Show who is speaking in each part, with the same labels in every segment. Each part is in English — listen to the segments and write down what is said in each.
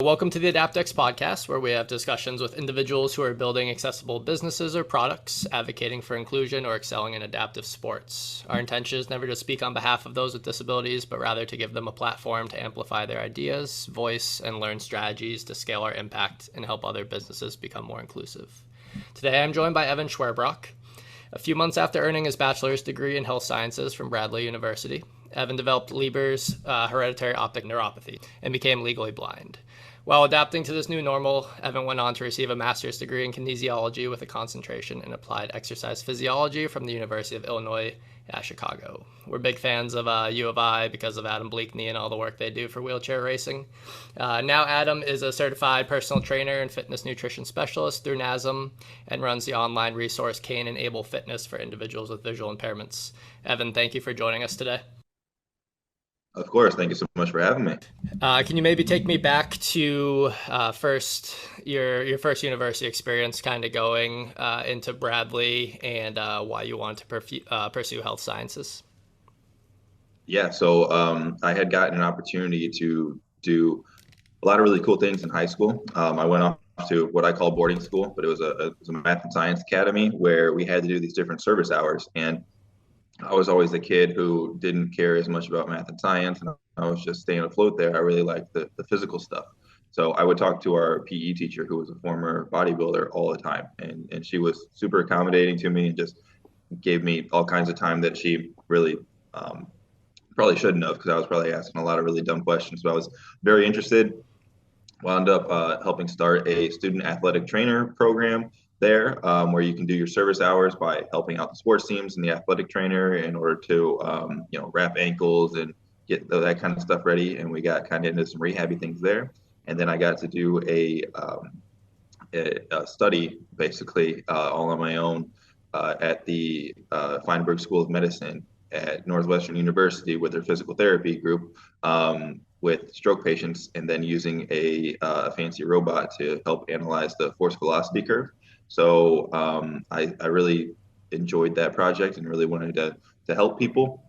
Speaker 1: Welcome to the AdaptX podcast, where we have discussions with individuals who are building accessible businesses or products, advocating for inclusion, or excelling in adaptive sports. Our intention is never to speak on behalf of those with disabilities, but rather to give them a platform to amplify their ideas, voice, and learn strategies to scale our impact and help other businesses become more inclusive. Today, I'm joined by Evan Schwerbrock. A few months after earning his bachelor's degree in health sciences from Bradley University, Evan developed Leber's hereditary optic neuropathy and became legally blind. While adapting to this new normal, Evan went on to receive a master's degree in kinesiology with a concentration in applied exercise physiology from the University of Illinois at Chicago. We're big fans of U of I because of Adam Bleakney and all the work they do for wheelchair racing. Now Adam is a certified personal trainer and fitness nutrition specialist through NASM and runs the online resource Cane and Able Fitness for individuals with visual impairments. Evan, thank you for joining us today.
Speaker 2: Of course. Thank you so much for having me.
Speaker 1: Can you maybe take me back to your first university experience, kind of going into Bradley and why you wanted to pursue health sciences?
Speaker 2: Yeah, so I had gotten an opportunity to do a lot of really cool things in high school. I went off to what I call boarding school, but it was a math and science academy where we had to do these different service hours. And I was always the kid who didn't care as much about math and science, and I was just staying afloat there. I really liked the physical stuff. So I would talk to our PE teacher, who was a former bodybuilder, all the time. And she was super accommodating to me and just gave me all kinds of time that she really probably shouldn't have, because I was probably asking a lot of really dumb questions. But I was very interested. Wound up helping start a student athletic trainer program there, where you can do your service hours by helping out the sports teams and the athletic trainer in order to, wrap ankles and get that kind of stuff ready. And we got kind of into some rehabby things there. And then I got to do a study, basically, all on my own at the Feinberg School of Medicine at Northwestern University with their physical therapy group. With stroke patients, and then using a fancy robot to help analyze the force velocity curve. So I really enjoyed that project and really wanted to help people.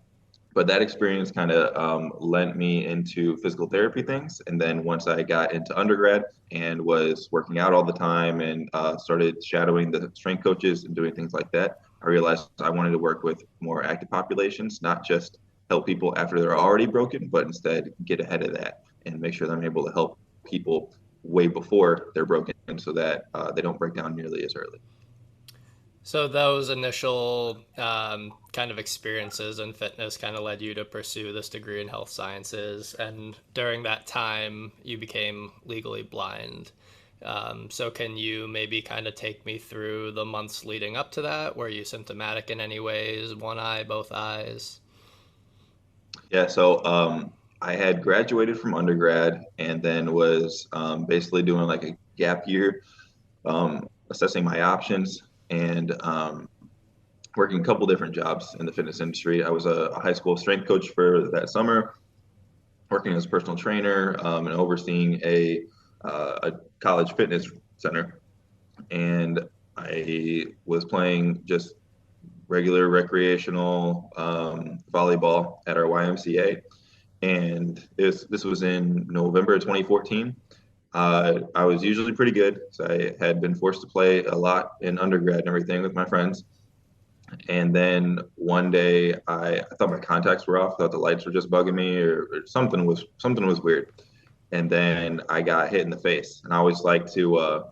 Speaker 2: But that experience kind of lent me into physical therapy things. And then once I got into undergrad and was working out all the time and started shadowing the strength coaches and doing things like that, I realized I wanted to work with more active populations, not just help people after they're already broken, but instead get ahead of that and make sure that I'm able to help people way before they're broken so that they don't break down nearly as early.
Speaker 1: So those initial kind of experiences in fitness kind of led you to pursue this degree in health sciences. And during that time, you became legally blind. So can you maybe kind of take me through the months leading up to that? Were you symptomatic in any ways? One eye, both eyes?
Speaker 2: Yeah, so I had graduated from undergrad and then was basically doing like a gap year, assessing my options and working a couple different jobs in the fitness industry. I was a high school strength coach for that summer, working as a personal trainer and overseeing a college fitness center. And I was playing just regular recreational volleyball at our YMCA. And this was in November of 2014. I was usually pretty good. So I had been forced to play a lot in undergrad and everything with my friends. And then one day I thought my contacts were off. I thought the lights were just bugging me, or something was weird. And then I got hit in the face. And I always like to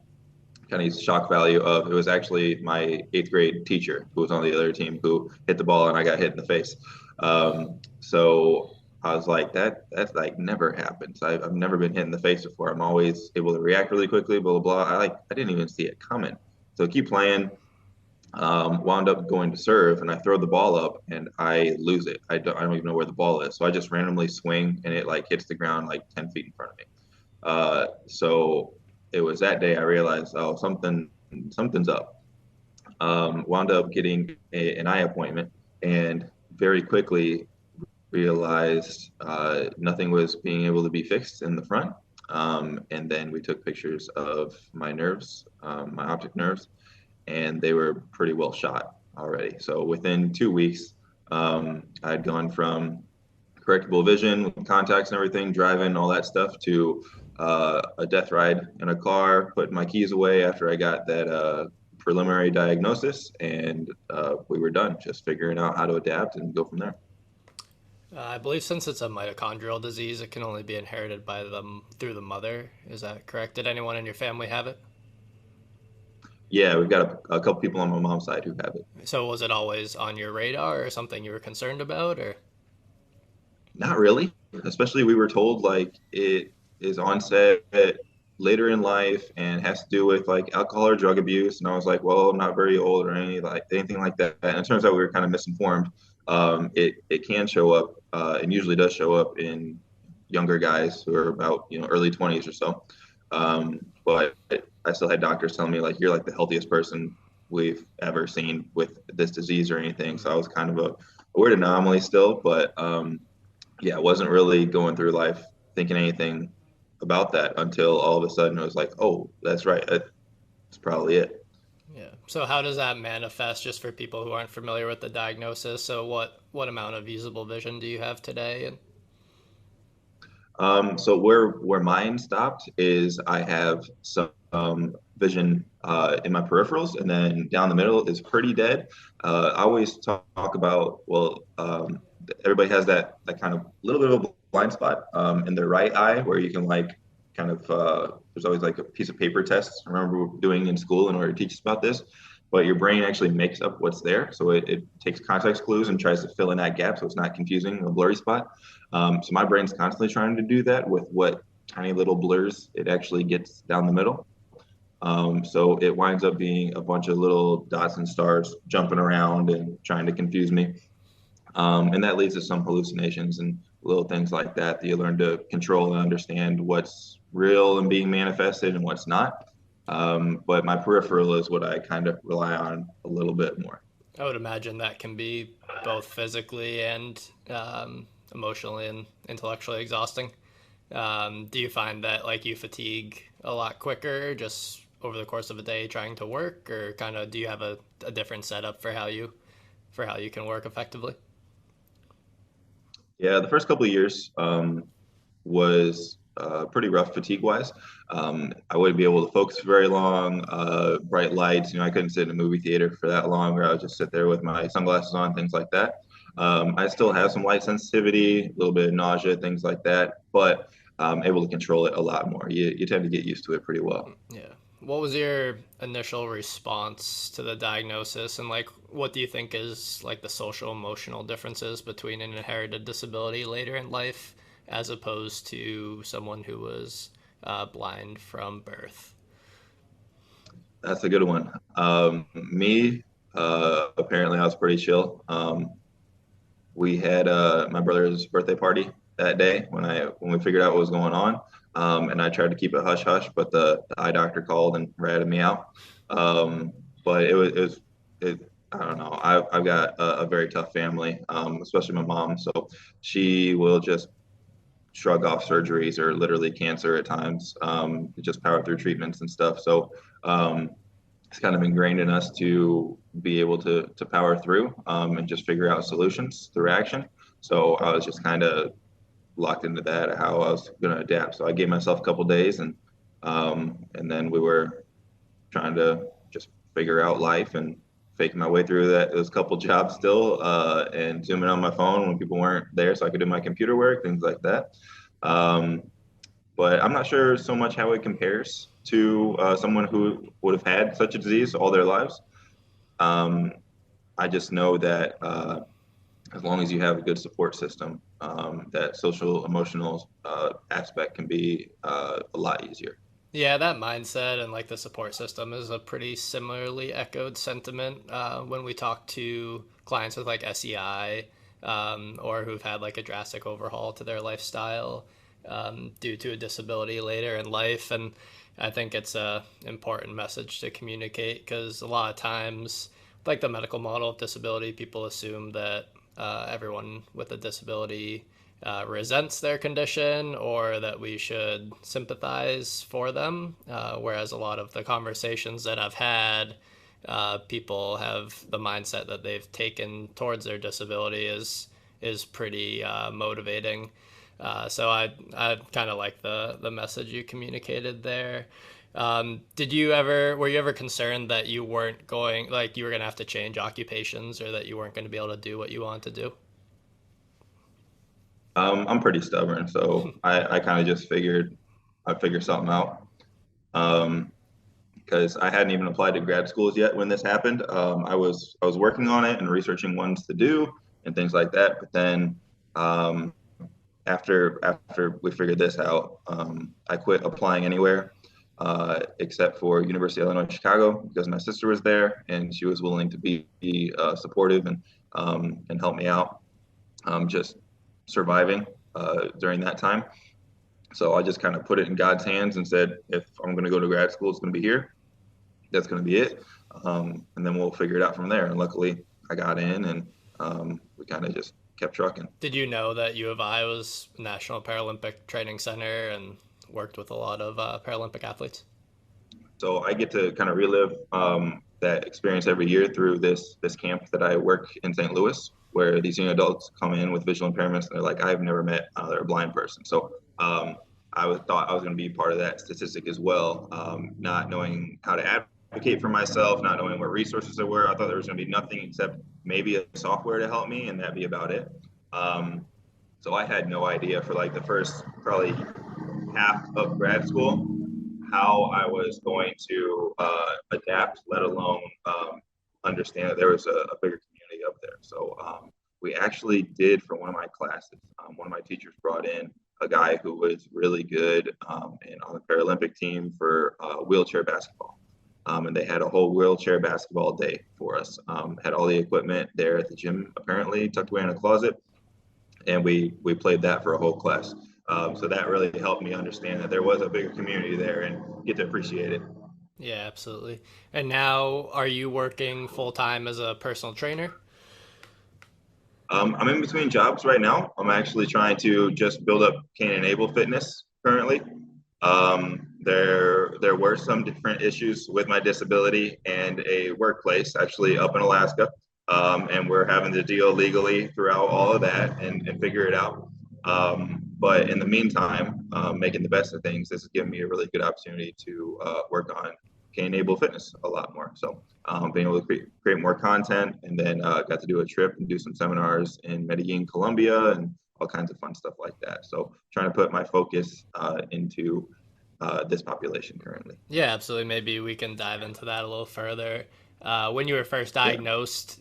Speaker 2: kind of use the shock value of it was actually my eighth grade teacher who was on the other team who hit the ball and I got hit in the face. So I was like, that's like never happened. So I've never been hit in the face before. I'm always able to react really quickly, blah, blah, blah. I didn't even see it coming. So keep playing, wound up going to serve and I throw the ball up and I lose it. I don't even know where the ball is. So I just randomly swing and it like hits the ground like 10 feet in front of me. So it was that day I realized, oh, something's up. Wound up getting an eye appointment and very quickly realized nothing was being able to be fixed in the front. And then we took pictures of my nerves, my optic nerves, and they were pretty well shot already. So within 2 weeks, I'd gone from correctable vision with contacts and everything, driving, all that stuff, to a death ride in a car, put my keys away after I got that preliminary diagnosis, and we were done, just figuring out how to adapt and go from there.
Speaker 1: I believe since it's a mitochondrial disease, it can only be inherited by them through the mother. Is that correct? Did anyone in your family have it?
Speaker 2: Yeah, we've got a couple people on my mom's side who have it.
Speaker 1: So was it always on your radar or something you were concerned about, or?
Speaker 2: Not really. Especially we were told like it is onset later in life and has to do with like alcohol or drug abuse. And I was like, well, I'm not very old or anything like that. And it turns out we were kind of misinformed. It can show up and usually does show up in younger guys who are about early 20s or so. But I still had doctors telling me like you're like the healthiest person we've ever seen with this disease or anything. So I was kind of a weird anomaly still, but yeah, I wasn't really going through life thinking anything about that until all of a sudden it was like, oh, that's right. That's probably it.
Speaker 1: Yeah. So how does that manifest just for people who aren't familiar with the diagnosis? So what amount of usable vision do you have today? And
Speaker 2: So where mine stopped is I have some vision in my peripherals, and then down the middle is pretty dead. I always talk about everybody has that kind of little bit of a blind spot in their right eye where you can like kind of there's always like a piece of paper test. I remember doing in school in order to teach us about this. But your brain actually makes up what's there. So it takes context clues and tries to fill in that gap so it's not confusing, a blurry spot. So my brain's constantly trying to do that with what tiny little blurs it actually gets down the middle. So it winds up being a bunch of little dots and stars jumping around and trying to confuse me. And that leads to some hallucinations and little things like that you learn to control and understand what's real and being manifested and what's not. But my peripheral is what I kind of rely on a little bit more.
Speaker 1: I would imagine that can be both physically and emotionally and intellectually exhausting. Do you find that like you fatigue a lot quicker just over the course of a day trying to work, or kind of do you have a different setup for how you can work effectively?
Speaker 2: Yeah, the first couple of years was pretty rough fatigue wise. I wouldn't be able to focus very long. Bright lights, I couldn't sit in a movie theater for that long, or I would just sit there with my sunglasses on, things like that. I still have some light sensitivity, a little bit of nausea, things like that, but I'm able to control it a lot more. You tend to get used to it pretty well.
Speaker 1: Yeah. What was your initial response to the diagnosis, and like what do you think is like the social emotional differences between an inherited disability later in life as opposed to someone who was blind from birth?
Speaker 2: That's a good one. Me, apparently, I was pretty chill. We had my brother's birthday party that day when we figured out what was going on, and I tried to keep it hush hush, but the eye doctor called and ratted me out. But I don't know. I've got a very tough family, especially my mom. So she will just shrug off surgeries or literally cancer at times, just power through treatments and stuff. So um, it's kind of ingrained in us to be able to power through and just figure out solutions through action. So I was just kind of locked into that, how I was going to adapt. So I gave myself a couple days, and then we were trying to just figure out life and faking my way through that. Those couple jobs still, and zooming on my phone when people weren't there, so I could do my computer work, things like that. Um, but I'm not sure so much how it compares to someone who would have had such a disease all their lives. Um, I just know that as long as you have a good support system, that social emotional aspect can be a lot easier.
Speaker 1: Yeah, that mindset and like the support system is a pretty similarly echoed sentiment when we talk to clients with like SEI or who've had like a drastic overhaul to their lifestyle due to a disability later in life. And I think it's a important message to communicate because a lot of times, like the medical model of disability, people assume that everyone with a disability resents their condition or that we should sympathize for them. Whereas a lot of the conversations that I've had, people have the mindset that they've taken towards their disability is pretty motivating. So I kind of like the message you communicated there. Were you ever concerned that you weren't going, like you were going to have to change occupations or that you weren't going to be able to do what you wanted to do?
Speaker 2: I'm pretty stubborn, so I kind of just figured I'd figure something out. Um, because I hadn't even applied to grad schools yet when this happened. I was working on it and researching ones to do and things like that. But then um, after we figured this out, I quit applying anywhere except for University of Illinois Chicago because my sister was there and she was willing to be supportive and help me out, just surviving during that time. So I just kind of put it in God's hands and said, if I'm going to go to grad school, it's going to be here. That's going to be it. And then we'll figure it out from there. And luckily, I got in, and we kind of just kept trucking.
Speaker 1: Did you know that U of I was National Paralympic Training Center and worked with a lot of Paralympic athletes?
Speaker 2: So I get to kind of relive that experience every year through this camp that I work in St. Louis, where these young adults come in with visual impairments, and they're like, I've never met another blind person. So thought I was going to be part of that statistic as well, not knowing how to advocate for myself, not knowing what resources there were. I thought there was going to be nothing except maybe a software to help me, and that'd be about it. Um, so I had no idea for like the first probably half of grad school how I was going to adapt, let alone understand that there was a bigger community up there. So we actually did for one of my classes. One of my teachers brought in a guy who was really good and on the Paralympic team for wheelchair basketball. And they had a whole wheelchair basketball day for us. Had all the equipment there at the gym, apparently tucked away in a closet, and we played that for a whole class. So that really helped me understand that there was a bigger community there and get to appreciate it.
Speaker 1: Yeah, absolutely. And now, are you working full time as a personal trainer?
Speaker 2: I'm in between jobs right now. I'm actually trying to just build up Cane Enable Fitness currently. There were some different issues with my disability and a workplace actually up in Alaska, and we're having to deal legally throughout all of that and figure it out. But in the meantime, making the best of things, this has given me a really good opportunity to work on Cane Enable Fitness a lot more. So being able to create more content, and then got to do a trip and do some seminars in Medellin, Colombia, and all kinds of fun stuff like that. So trying to put my focus into this population currently.
Speaker 1: Yeah, absolutely. Maybe we can dive into that a little further. When you were first
Speaker 2: Yeah.
Speaker 1: diagnosed,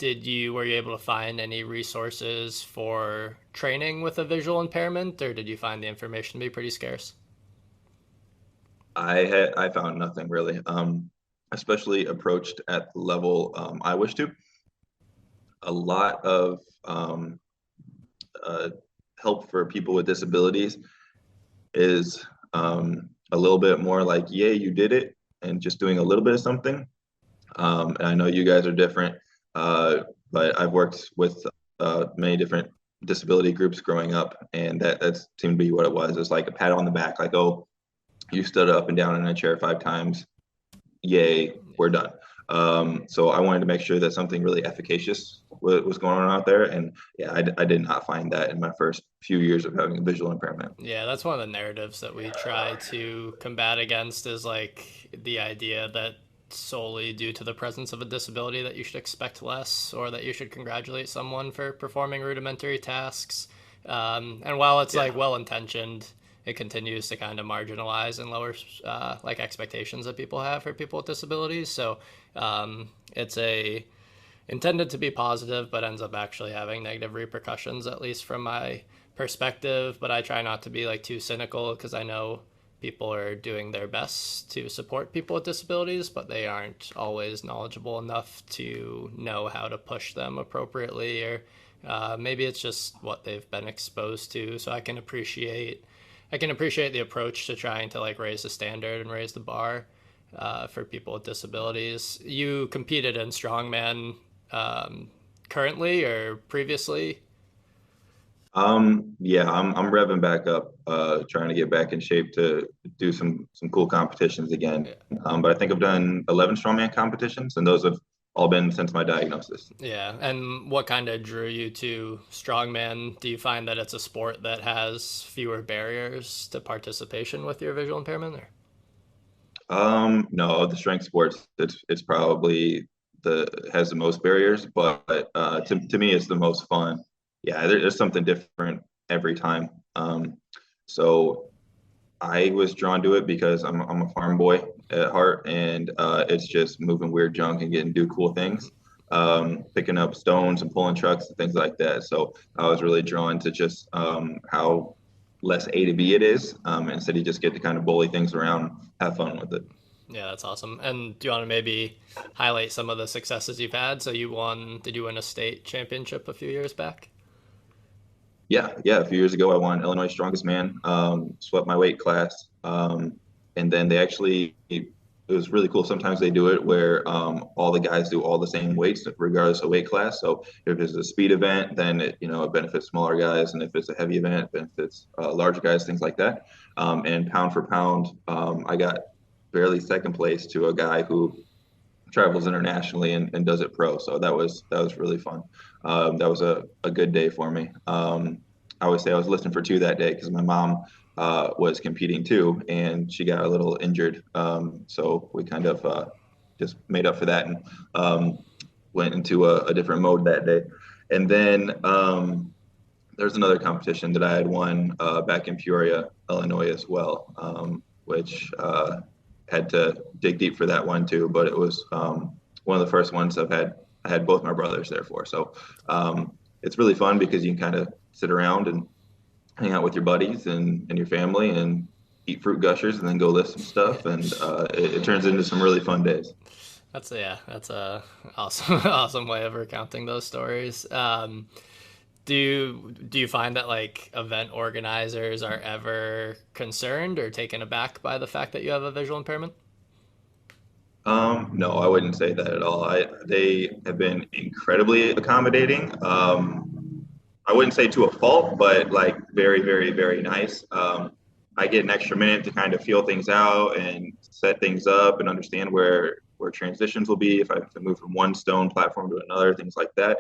Speaker 1: were you able to find any resources for training with a visual impairment, or did you find the information to be pretty scarce?
Speaker 2: I found nothing really, especially approached at the level I wish to. A lot of uh, help for people with disabilities is a little bit more like, yeah, you did it, and just doing a little bit of something. And I know you guys are different, but I've worked with many different disability groups growing up, and that seemed to be what it was. It's like a pat on the back, like, oh, you stood up and down in a chair 5 times. Yay, we're done. So I wanted to make sure that something really efficacious was going on out there. And yeah, I did not find that in my first few years of having a visual impairment.
Speaker 1: Yeah, that's one of the narratives that we try to combat against is like the idea that solely due to the presence of a disability that you should expect less or that you should congratulate someone for performing rudimentary tasks. And while it's like
Speaker 2: Yeah.
Speaker 1: well intentioned, it continues to kind of marginalize and lower like expectations that people have for people with disabilities. So it's a intended to be positive, but ends up actually having negative repercussions, at least from my perspective. But I try not to be like too cynical because I know people are doing their best to support people with disabilities, but they aren't always knowledgeable enough to know how to push them appropriately, or maybe it's just what they've been exposed to. So I can appreciate the approach to trying to like raise the standard and raise the bar for people with disabilities. You competed in strongman currently or previously?
Speaker 2: Yeah, I'm revving back up, trying to get back in shape to do some cool competitions again.
Speaker 1: Yeah.
Speaker 2: But I think I've done 11 strongman competitions, and those have all been since my diagnosis.
Speaker 1: Yeah. And what kind of drew you to strongman? Do you find that it's a sport that has fewer barriers to participation with your visual impairment? Or?
Speaker 2: No, the strength sports, it's probably the has the most barriers, but to me, it's the most fun. Yeah, there's something different every time. So I was drawn to it because I'm a farm boy at heart, and it's just moving weird junk and getting to do cool things, picking up stones and pulling trucks and things like that. So I was really drawn to just how less A to B it is, instead you just get to kind of bully things around, have fun with it.
Speaker 1: Yeah, that's awesome. And do you want to maybe highlight some of the successes you've had? So did you win a state championship a few years back?
Speaker 2: Yeah. A few years ago, I won Illinois Strongest Man, swept my weight class, and then they actually it was really cool. Sometimes they do it where all the guys do all the same weights regardless of weight class. So if it's a speed event, then it benefits smaller guys, and if it's a heavy event, it benefits larger guys, things like that. And pound for pound, I got barely second place to a guy who travels internationally and does it pro. So that was really fun. That was a good day for me. I would say I was listening for two that day because my mom was competing too, and she got a little injured. So we kind of just made up for that and went into a different mode that day. And then there's another competition that I had won back in Peoria, Illinois as well, which had to dig deep for that one too. But it was one of the first ones I had both my brothers there for. So it's really fun because you can kind of sit around and hang out with your buddies and your family and eat fruit gushers and then go lift some stuff. And it turns into some really fun days.
Speaker 1: That's a awesome awesome way of recounting those stories. Do you find that like event organizers are ever concerned or taken aback by the fact that you have a visual impairment?
Speaker 2: No, I wouldn't say that at all. They have been incredibly accommodating. I wouldn't say to a fault, but like very, very, very nice. I get an extra minute to kind of feel things out and set things up and understand where transitions will be if I have to move from one stone platform to another, things like that.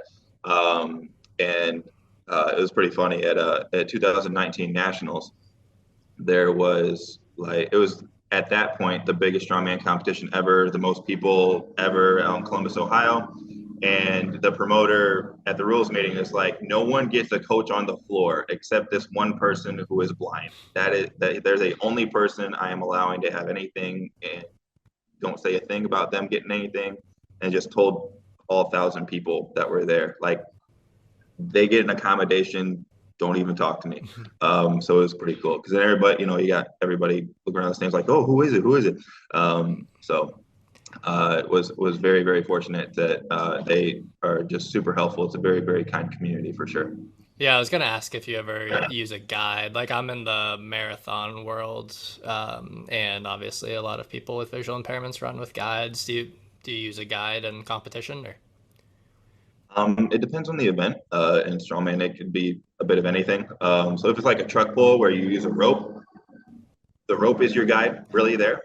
Speaker 2: And it was pretty funny at 2019 Nationals. There was like it was at that point the biggest strongman competition ever, the most people ever out in Columbus, Ohio. And the promoter at the rules meeting is like, no one gets a coach on the floor except this one person who is blind. There's the only person I am allowing to have anything, and don't say a thing about them getting anything. And just told all 1,000 people that were there, like they get an accommodation. Don't even talk to me. So it was pretty cool because then everybody, you got everybody looking around the stands like, oh, who is it? Who is it? So it was very, very fortunate that they are just super helpful. It's a very, very kind community for sure.
Speaker 1: Yeah, I was gonna ask if you ever use a guide. Like I'm in the marathon world, and obviously a lot of people with visual impairments run with guides. Do you use a guide in competition or?
Speaker 2: It depends on the event. In strongman, it could be a bit of anything. So if it's like a truck pull where you use a rope, the rope is your guide really there.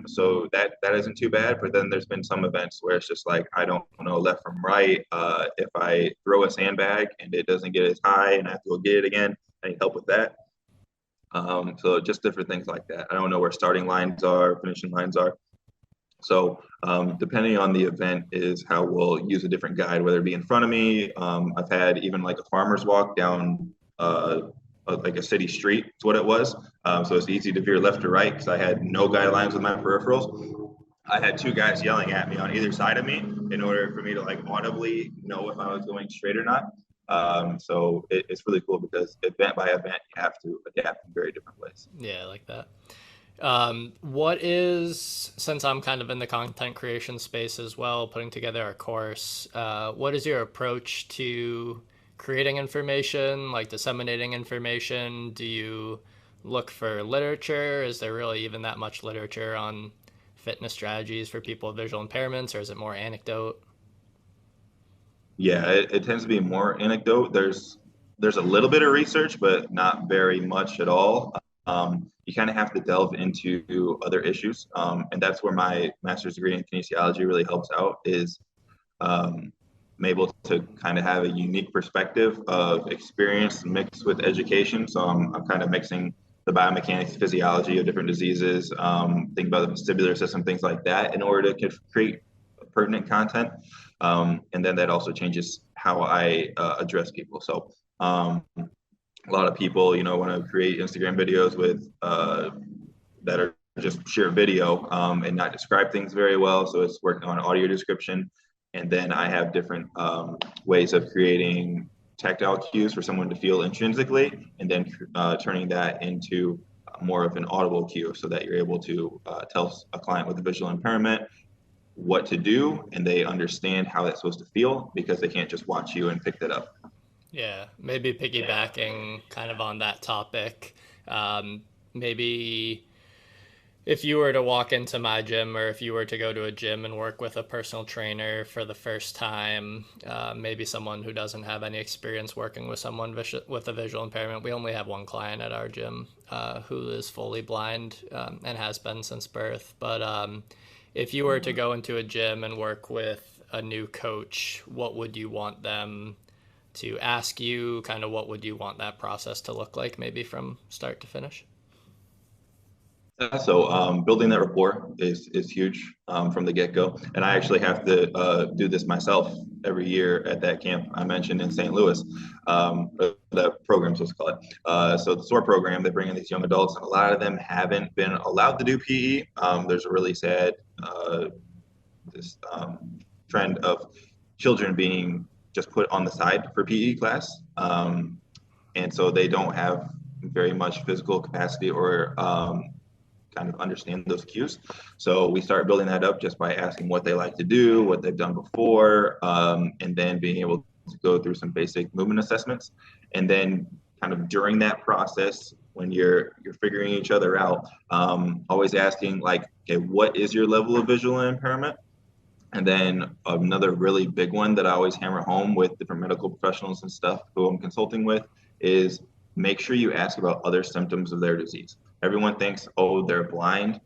Speaker 2: So that isn't too bad. But then there's been some events where it's just like I don't know left from right. If I throw a sandbag and it doesn't get as high and I have to go get it again, I need help with that. So just different things like that. I don't know where starting lines are, finishing lines are. So depending on the event is how we'll use a different guide, whether it be in front of me. I've had even like a farmer's walk down like a city street. It's what it was. So it's easy to veer left or right because I had no guidelines with my peripherals. I had two guys yelling at me on either side of me in order for me to like audibly know if I was going straight or not. So it's really cool because event by event, you have to adapt in very different ways.
Speaker 1: Yeah, I like that. Since I'm kind of in the content creation space as well, putting together a course, what is your approach to creating information, like disseminating information? Do you look for literature? Is there really even that much literature on fitness strategies for people with visual impairments, or is it more anecdote?
Speaker 2: Yeah, it tends to be more anecdote. There's a little bit of research, but not very much at all. you kind of have to delve into other issues. And that's where my master's degree in kinesiology really helps out is I'm able to kind of have a unique perspective of experience mixed with education. So I'm kind of mixing the biomechanics, physiology of different diseases, think about the vestibular system, things like that, in order to create pertinent content. And then that also changes how I address people. So a lot of people, want to create Instagram videos with that are just sheer video and not describe things very well. So it's working on audio description. And then I have different ways of creating tactile cues for someone to feel intrinsically, and then turning that into more of an audible cue so that you're able to tell a client with a visual impairment what to do and they understand how that's supposed to feel because they can't just watch you and pick that up.
Speaker 1: Yeah, maybe piggybacking kind of on that topic. Maybe if you were to walk into my gym, or if you were to go to a gym and work with a personal trainer for the first time, maybe someone who doesn't have any experience working with someone with a visual impairment. We only have one client at our gym who is fully blind and has been since birth. But if you were to go into a gym and work with a new coach, what would you want them to ask you? Kind of what would you want that process to look like, maybe from start to finish?
Speaker 2: So building that rapport is huge from the get-go. And I actually have to do this myself every year at that camp I mentioned in St. Louis. The program's what's called. So the SOAR program, they bring in these young adults, and a lot of them haven't been allowed to do PE. There's a really sad this trend of children being just put on the side for PE class. And so they don't have very much physical capacity or kind of understand those cues. So we start building that up just by asking what they like to do, what they've done before, and then being able to go through some basic movement assessments. And then kind of during that process, when you're figuring each other out, always asking like, okay, what is your level of visual impairment? And then another really big one that I always hammer home with different medical professionals and stuff who I'm consulting with is make sure you ask about other symptoms of their disease. Everyone thinks, oh, they're blind.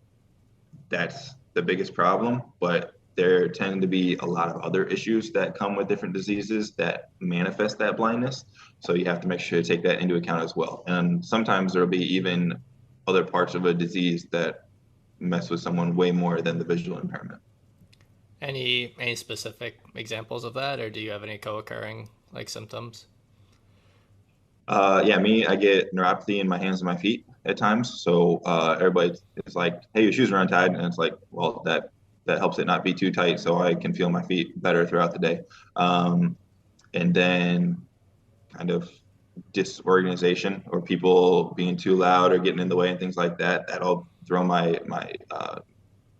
Speaker 2: That's the biggest problem, but there tend to be a lot of other issues that come with different diseases that manifest that blindness. So you have to make sure to take that into account as well. And sometimes there'll be even other parts of a disease that mess with someone way more than the visual impairment.
Speaker 1: Any specific examples of that, or do you have any co-occurring like symptoms?
Speaker 2: I get neuropathy in my hands and my feet at times. So everybody is like, "Hey, your shoes are untied," and it's like, well, that helps it not be too tight, so I can feel my feet better throughout the day. And then kind of disorganization or people being too loud or getting in the way and things like that. That'll throw my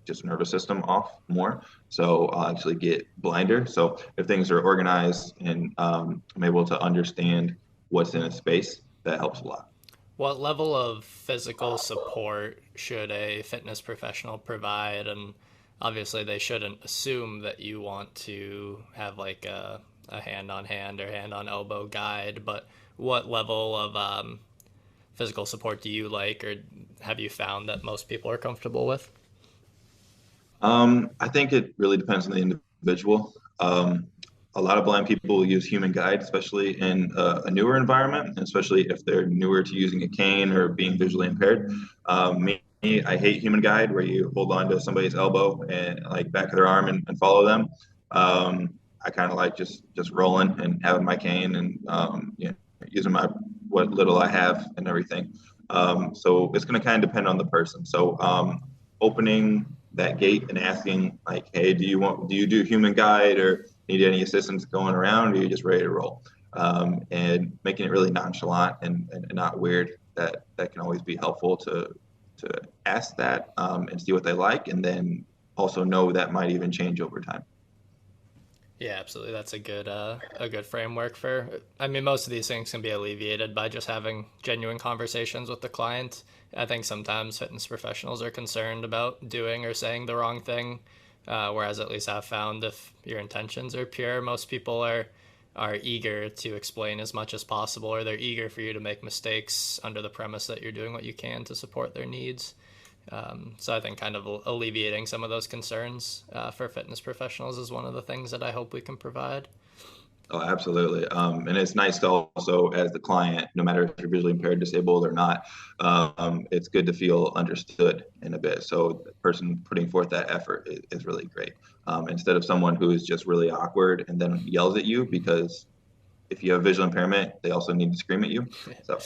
Speaker 2: just nervous system off more. So I'll actually get blinder. So if things are organized and I'm able to understand what's in a space, that helps a lot.
Speaker 1: What level of physical support should a fitness professional provide? And obviously, they shouldn't assume that you want to have like a hand on hand or hand on elbow guide, but what level of physical support do you like, or have you found that most people are comfortable with?
Speaker 2: I think it really depends on the individual. A lot of blind people will use human guide, especially in a newer environment, and especially if they're newer to using a cane or being visually impaired. I hate human guide where you hold on to somebody's elbow and like back of their arm and follow them. I kind of like just rolling and having my cane and using my what little I have and everything. So it's going to kind of depend on the person. So opening that gate and asking like, hey, do you do human guide or need any assistance going around, or are you just ready to roll? And making it really nonchalant and not weird. That can always be helpful to ask that and see what they like, and then also know that might even change over time.
Speaker 1: Yeah, absolutely. That's a good framework for. I mean, most of these things can be alleviated by just having genuine conversations with the client. I think sometimes fitness professionals are concerned about doing or saying the wrong thing, whereas at least I've found if your intentions are pure, most people are are eager to explain as much as possible, or they're eager for you to make mistakes under the premise that you're doing what you can to support their needs. So I think kind of alleviating some of those concerns for fitness professionals is one of the things that I hope we can provide.
Speaker 2: Oh, absolutely. And it's nice to also, as the client, no matter if you're visually impaired, disabled, or not, it's good to feel understood in a bit. So the person putting forth that effort is really great. Instead of someone who is just really awkward and then yells at you, because if you have visual impairment, they also need to scream at you. So,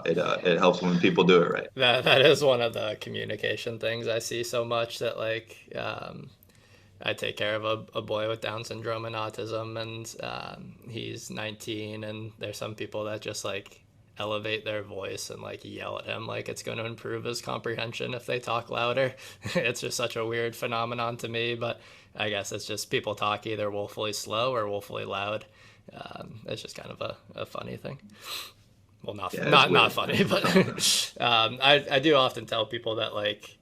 Speaker 2: it helps when people do it right.
Speaker 1: That is one of the communication things I see so much, that like I take care of a boy with Down syndrome and autism, and he's 19, and there's some people that just like elevate their voice and like yell at him like it's going to improve his comprehension if they talk louder. It's just such a weird phenomenon to me, but I guess it's just people talk either woefully slow or woefully loud. It's just kind of a funny thing. Well,
Speaker 2: Yeah,
Speaker 1: not
Speaker 2: weird.
Speaker 1: funny, but I do often tell people that like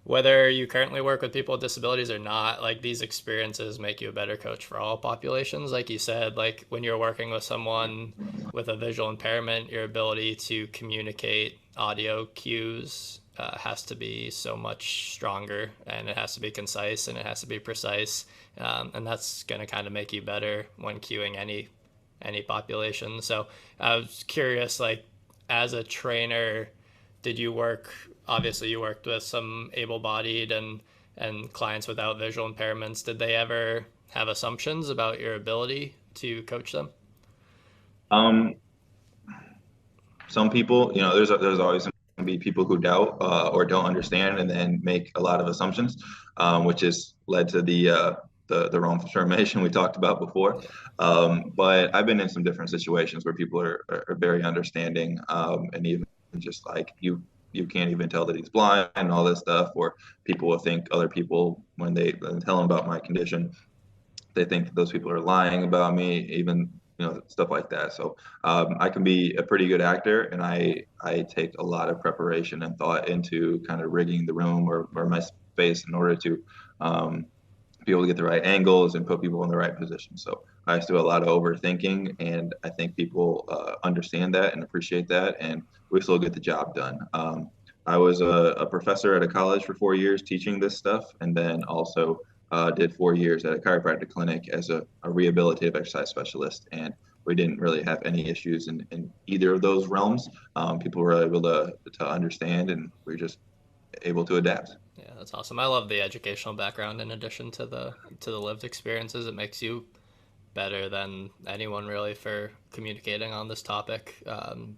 Speaker 1: whether you currently work with people with disabilities or not, like these experiences make you a better coach for all populations. Like you said, like when you're working with someone with a visual impairment, your ability to communicate audio cues has to be so much stronger, and it has to be concise and it has to be precise. And that's going to kind of make you better when cueing any population. So I was curious, like as a trainer, did you work? Obviously, you worked with some able-bodied and clients without visual impairments. Did they ever have assumptions about your ability to coach them?
Speaker 2: Um, some people, there's always going to be people who doubt or don't understand and then make a lot of assumptions, which has led to the wrong determination we talked about before.
Speaker 1: Yeah.
Speaker 2: But I've been in some different situations where people are very understanding, and even just like you can't even tell that he's blind and all this stuff, or people will think other people when they tell them about my condition, they think that those people are lying about me, even stuff like that. So I can be a pretty good actor, and I take a lot of preparation and thought into kind of rigging the room or my space in order to be able to get the right angles and put people in the right position. So I used to do a lot of overthinking, and I think people understand that and appreciate that, and we still get the job done. I was a professor at a college for 4 years teaching this stuff, and then also did 4 years at a chiropractic clinic as a rehabilitative exercise specialist. And we didn't really have any issues in either of those realms. People were able to understand, and we are just able to adapt.
Speaker 1: Yeah, that's awesome. I love the educational background in addition to the lived experiences. It makes you better than anyone really for communicating on this topic.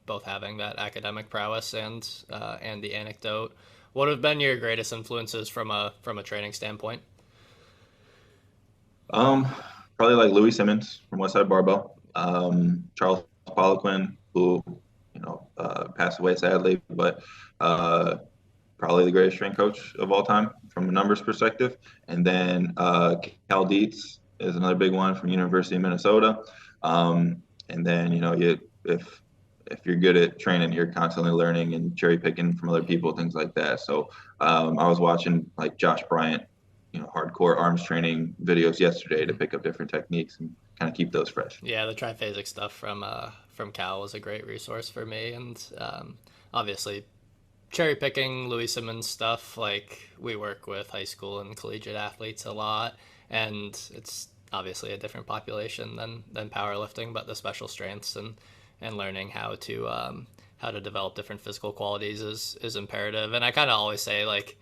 Speaker 1: Both having that academic prowess and the anecdote. What have been your greatest influences from a training standpoint?
Speaker 2: Um, Probably like Louis Simmons from Westside Barbell, Charles Poliquin, who passed away sadly, but probably the greatest strength coach of all time from a numbers perspective. And then Cal Dietz is another big one from University of Minnesota. And then if you're good at training, you're constantly learning and cherry picking from other people, things like that. So I was watching like Josh Bryant, hardcore arms training videos yesterday to pick up different techniques and kind of keep those fresh.
Speaker 1: Yeah, the triphasic stuff from Cal was a great resource for me, and obviously cherry picking Louis Simmons stuff. Like we work with high school and collegiate athletes a lot, and it's obviously a different population than powerlifting, but the special strengths and learning how to develop different physical qualities is imperative. And I kind of always say like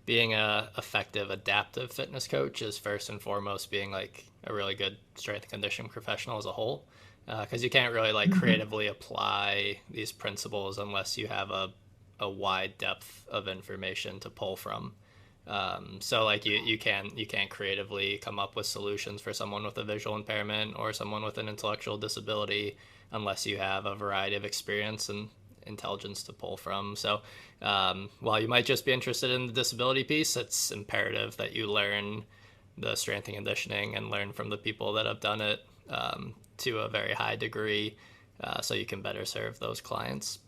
Speaker 1: being a effective adaptive fitness coach is first and foremost being like a really good strength and conditioning professional as a whole, because you can't really like creatively apply these principles unless you have a wide depth of information to pull from. So like you can't creatively come up with solutions for someone with a visual impairment or someone with an intellectual disability unless you have a variety of experience and intelligence to pull from. So while you might just be interested in the disability piece, it's imperative that you learn the strength and conditioning and learn from the people that have done it to a very high degree, so you can better serve those clients.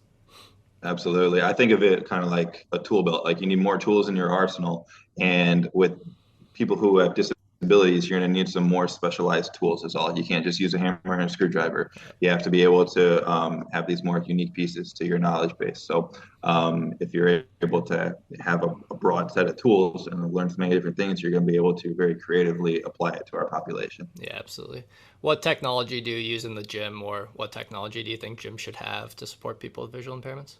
Speaker 2: Absolutely. I think of it kind of like a tool belt. Like you need more tools in your arsenal. And with people who have disabilities disabilities, you're going to need some more specialized tools is all. You can't just use a hammer and a screwdriver. You have to be able to have these more unique pieces to your knowledge base. So if you're able to have a broad set of tools and learn so many different things, you're going to be able to very creatively apply it to our population.
Speaker 1: Yeah, absolutely. What technology do you use in the gym, or what technology do you think gyms should have to support people with visual impairments?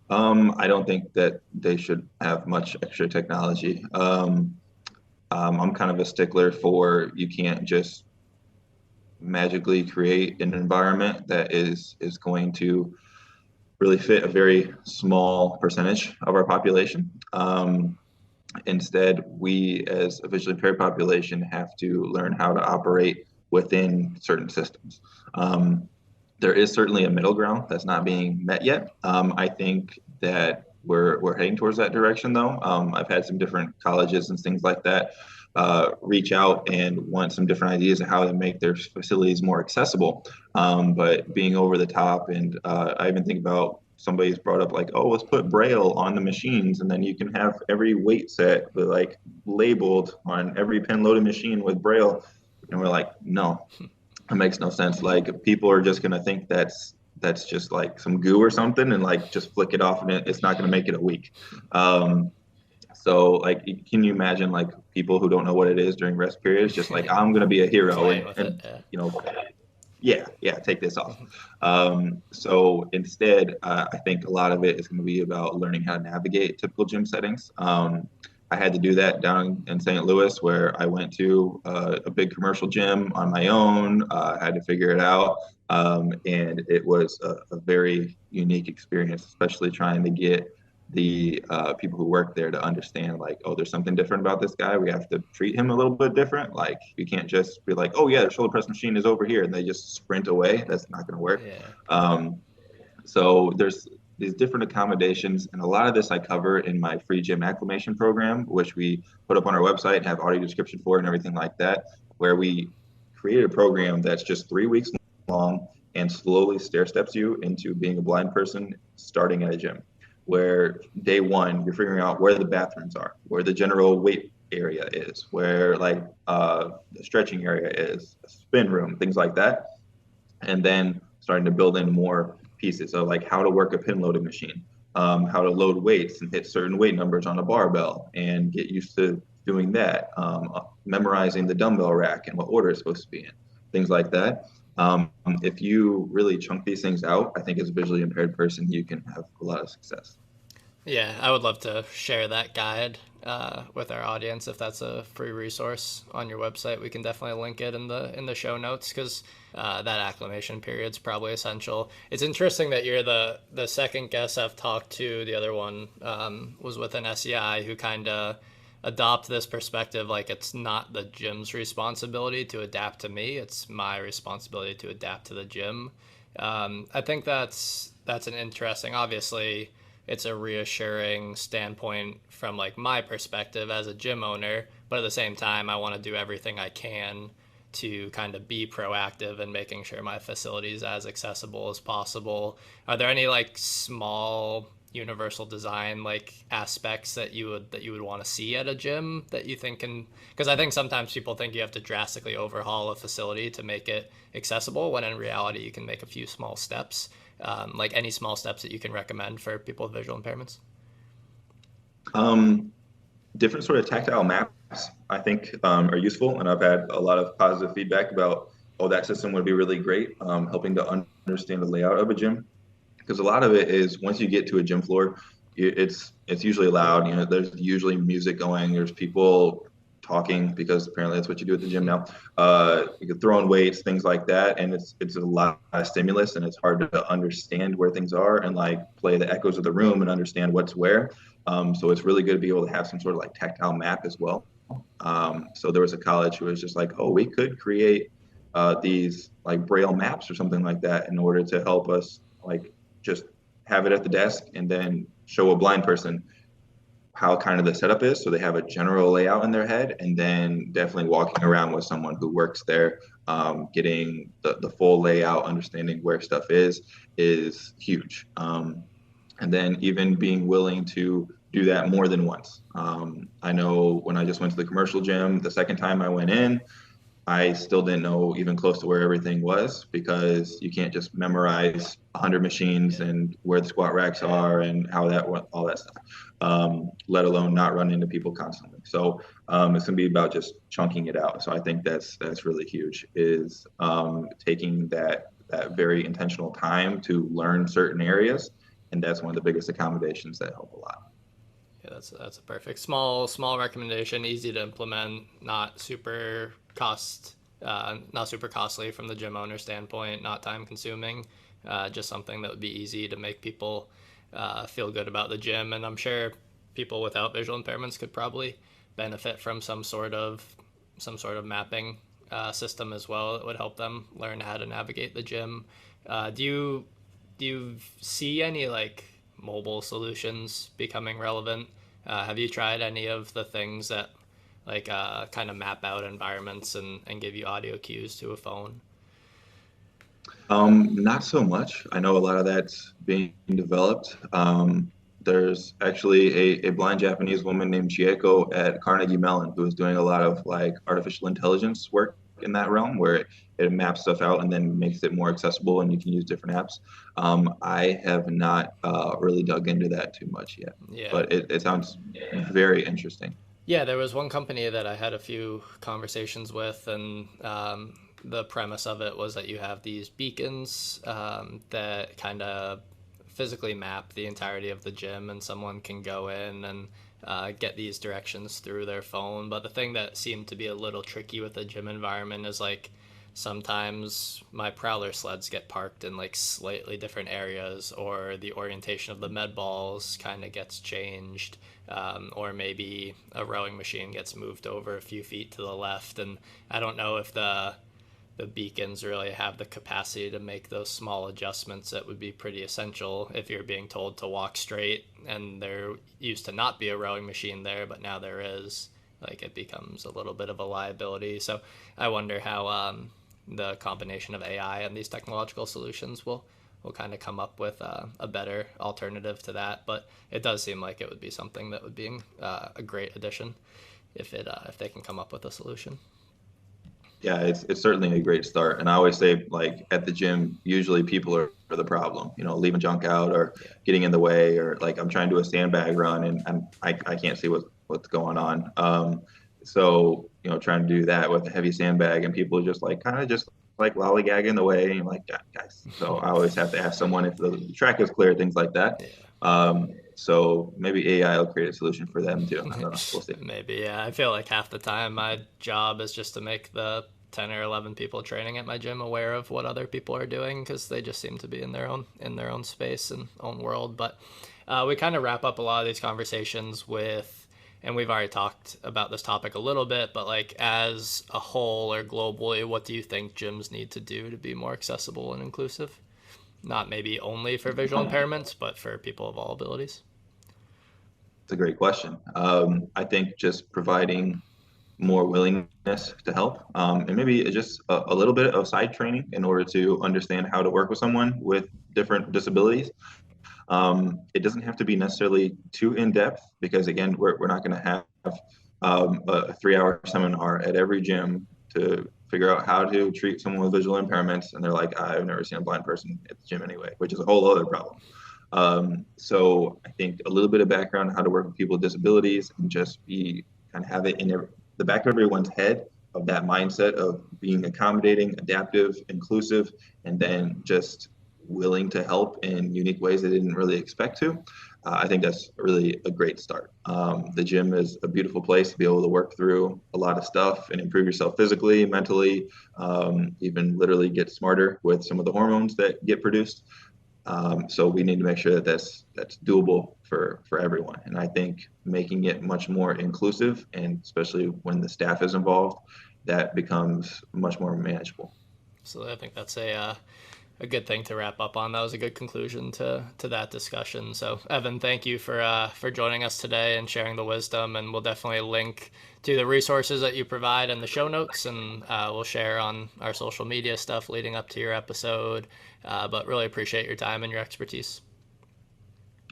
Speaker 2: I don't think that they should have much extra technology. I'm kind of a stickler for you can't just magically create an environment that is going to really fit a very small percentage of our population. Instead, we as a visually impaired population have to learn how to operate within certain systems. There is certainly a middle ground that's not being met yet. I think that we're heading towards that direction, though. I've had some different colleges and things like that reach out and want some different ideas of how to make their facilities more accessible. But being over the top, and I even think about somebody's brought up like, oh, let's put Braille on the machines, and then you can have every weight set with like labeled on every pen loaded machine with Braille. And we're like, no, it makes no sense. Like people are just gonna think that's just like some goo or something, and like just flick it off, and it's not gonna make it a week. So like, can you imagine like people who don't know what it is during rest periods, just like I'm gonna be a hero and you know, yeah, take this off. So instead, I think a lot of it is going to be about learning how to navigate typical gym settings. I had to do that down in St. Louis, where I went to a big commercial gym on my own. I had to figure it out. And it was a very unique experience, especially trying to get the people who work there to understand like, oh, there's something different about this guy. We have to treat him a little bit different. Like you can't just be like, oh yeah, the shoulder press machine is over here, and they just sprint away. That's not going to work.
Speaker 1: Yeah.
Speaker 2: So there's these different accommodations, and a lot of this I cover in my free gym acclimation program, which we put up on our website and have audio description for and everything like that, where we created a program that's just 3 weeks long and slowly stair steps you into being a blind person starting at a gym, where day one you're figuring out where the bathrooms are, where the general weight area is, where like the stretching area is, a spin room, things like that, and then starting to build in more pieces. So like how to work a pin loading machine, how to load weights and hit certain weight numbers on a barbell and get used to doing that, memorizing the dumbbell rack and what order it's supposed to be in, things like that. If you really chunk these things out, I think as a visually impaired person, you can have a lot of success.
Speaker 1: Yeah, I would love to share that guide with our audience. If that's a free resource on your website, we can definitely link it in the show notes, because that acclimation period is probably essential. It's interesting that you're the second guest I've talked to. The other one was with an SEI who kind of adopt this perspective, like it's not the gym's responsibility to adapt to me, it's my responsibility to adapt to the gym. I think that's an interesting, obviously it's a reassuring standpoint from like my perspective as a gym owner, but at the same time I want to do everything I can to kind of be proactive in making sure my facility is as accessible as possible. Are there any like small universal design like aspects that you would want to see at a gym that you think can, because I think sometimes people think you have to drastically overhaul a facility to make it accessible, when in reality you can make a few small steps, like any small steps that you can recommend for people with visual impairments?
Speaker 2: Different sort of tactile maps I think are useful, and I've had a lot of positive feedback about, oh, that system would be really great, helping to understand the layout of a gym, because a lot of it is once you get to a gym floor, it's usually loud. You know, there's usually music going. There's people talking, because apparently that's what you do at the gym now. You can throw in weights, things like that, and it's a lot of stimulus, and it's hard to understand where things are and like play the echoes of the room and understand what's where. So it's really good to be able to have some sort of like tactile map as well. So there was a college who was just like, oh, we could create these like Braille maps or something like that in order to help us like just have it at the desk and then show a blind person how kind of the setup is, so they have a general layout in their head, and then definitely walking around with someone who works there, getting the full layout, understanding where stuff is huge. And then even being willing to do that more than once. I know when I just went to the commercial gym, the second time I went in, I still didn't know even close to where everything was because you can't just memorize 100 machines
Speaker 1: Yeah.
Speaker 2: and where the squat racks are and how that all that stuff. Let alone not run into people constantly. So it's gonna be about just chunking it out. So I think that's really huge. Is taking that very intentional time to learn certain areas, and that's one of the biggest accommodations that help a lot.
Speaker 1: Yeah, that's a perfect small recommendation, easy to implement, not super costly from the gym owner standpoint, not time consuming, just something that would be easy to make people feel good about the gym. And I'm sure people without visual impairments could probably benefit from some sort of mapping system as well that would help them learn how to navigate the gym. Do you see any like mobile solutions becoming relevant? Have you tried any of the things that like kind of map out environments and give you audio cues to a phone?
Speaker 2: Not so much. I know a lot of that's being developed. There's actually a blind Japanese woman named Chieko at Carnegie Mellon who is doing a lot of like artificial intelligence work in that realm where it maps stuff out and then makes it more accessible and you can use different apps. I have not really dug into that too much yet,
Speaker 1: Yeah.
Speaker 2: but it sounds very interesting.
Speaker 1: Yeah, there was one company that I had a few conversations with, and the premise of it was that you have these beacons that kind of physically map the entirety of the gym, and someone can go in and get these directions through their phone. But the thing that seemed to be a little tricky with the gym environment is like sometimes my prowler sleds get parked in like slightly different areas, or the orientation of the med balls kind of gets changed, or maybe a rowing machine gets moved over a few feet to the left. And I don't know if the beacons really have the capacity to make those small adjustments that would be pretty essential if you're being told to walk straight and there used to not be a rowing machine there, but now there is. Like it becomes a little bit of a liability. So I wonder how the combination of AI and these technological solutions will kind of come up with a better alternative to that. But it does seem like it would be something that would be a great addition if they can come up with a solution.
Speaker 2: Yeah, it's certainly a great start. And I always say, like at the gym, usually people are the problem. You know, leaving junk out or
Speaker 1: Yeah.
Speaker 2: getting in the way, or like I'm trying to do a sandbag run and I can't see what's going on. So you know, trying to do that with a heavy sandbag and people are just like kind of just like lollygag in the way, and you're like, guys. So I always have to ask someone if the track is clear, things like that.
Speaker 1: Yeah.
Speaker 2: So maybe AI will create a solution for them too. I don't know. We'll see.
Speaker 1: Maybe, yeah. I feel like half the time my job is just to make the 10 or 11 people training at my gym aware of what other people are doing because they just seem to be in their own space and own world. But we kind of wrap up a lot of these conversations with, and we've already talked about this topic a little bit, but like as a whole or globally, what do you think gyms need to do to be more accessible and inclusive? Not maybe only for visual impairments, but for people of all abilities.
Speaker 2: It's a great question. I think just providing more willingness to help, and maybe just a little bit of side training in order to understand how to work with someone with different disabilities. It doesn't have to be necessarily too in depth because, again, we're not going to have a 3 hour seminar at every gym to figure out how to treat someone with visual impairments. And they're like, I've never seen a blind person at the gym anyway, which is a whole other problem. So I think a little bit of background on how to work with people with disabilities and just be kind of have it in the back of everyone's head of that mindset of being accommodating, adaptive, inclusive, and then just willing to help in unique ways they didn't really expect to. I think that's really a great start. The gym is a beautiful place to be able to work through a lot of stuff and improve yourself physically, mentally, even literally get smarter with some of the hormones that get produced. So we need to make sure that that's doable for everyone. And I think making it much more inclusive, and especially when the staff is involved, that becomes much more manageable.
Speaker 1: So I think that's a good thing to wrap up on. That was a good conclusion to that discussion. So Evan, thank you for joining us today and sharing the wisdom. And we'll definitely link to the resources that you provide in the show notes, and we'll share on our social media stuff leading up to your episode. But really appreciate your time and your expertise.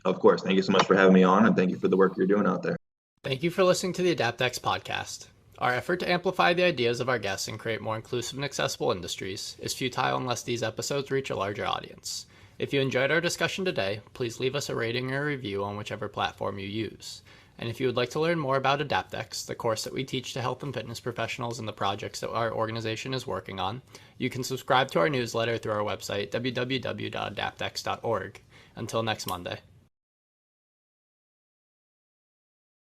Speaker 2: Of course. Thank you so much for having me on, and thank you for the work you're doing out there.
Speaker 1: Thank you for listening to the AdaptX podcast. Our effort to amplify the ideas of our guests and create more inclusive and accessible industries is futile unless these episodes reach a larger audience. If you enjoyed our discussion today, please leave us a rating or a review on whichever platform you use. And if you would like to learn more about AdaptX, the course that we teach to health and fitness professionals and the projects that our organization is working on, you can subscribe to our newsletter through our website, www.adaptx.org. Until next Monday.